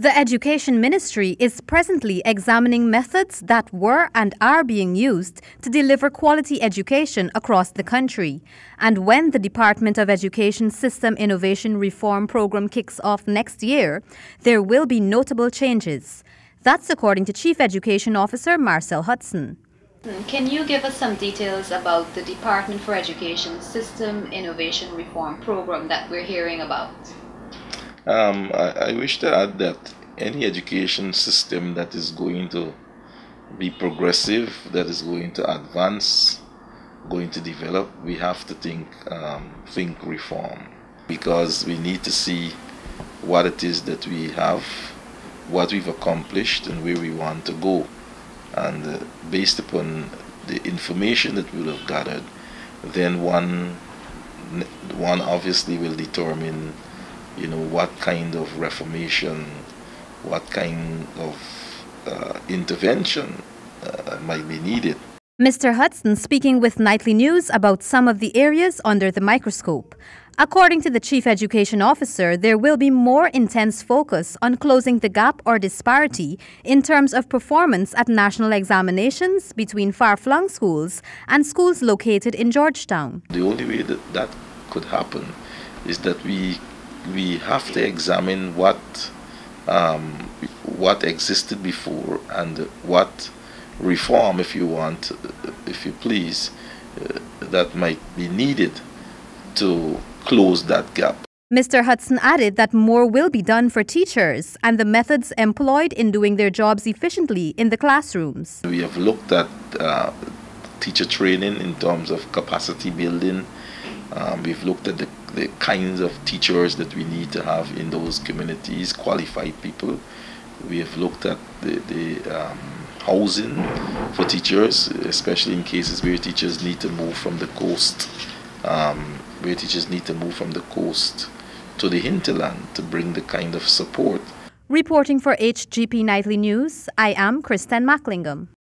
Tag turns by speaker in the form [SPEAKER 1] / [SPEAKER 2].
[SPEAKER 1] The Education Ministry is presently examining methods that were and are being used to deliver quality education across the country. And when the Department of Education System Innovation Reform Program kicks off next year, there will be notable changes. That's according to Chief Education Officer Marcel Hudson.
[SPEAKER 2] Can you give us some details about the Department for Education System Innovation Reform Program that we're hearing about?
[SPEAKER 3] I wish to add that any education system that is going to be progressive, that is going to advance, going to develop, we have to think reform, because we need to see what it is that we have, what we've accomplished, and where we want to go. And based upon the information that we'll have gathered, then one obviously will determine what kind of reformation, what kind of intervention might be needed.
[SPEAKER 1] Mr. Hudson speaking with Nightly News about some of the areas under the microscope. According to the Chief Education Officer, there will be more intense focus on closing the gap or disparity in terms of performance at national examinations between far-flung schools and schools located in Georgetown.
[SPEAKER 3] The only way that could happen is that we have to examine what existed before and what reform, if you please, that might be needed to close that gap.
[SPEAKER 1] Mr. Hudson added that more will be done for teachers and the methods employed in doing their jobs efficiently in the classrooms.
[SPEAKER 3] We have looked at teacher training in terms of capacity building. We've looked at the kinds of teachers that we need to have in those communities, qualified people. We have looked at the housing for teachers, especially in cases where teachers need to move from the coast, to the hinterland to bring the kind of support.
[SPEAKER 1] Reporting for HGP Nightly News, I am Kristen Macklingam.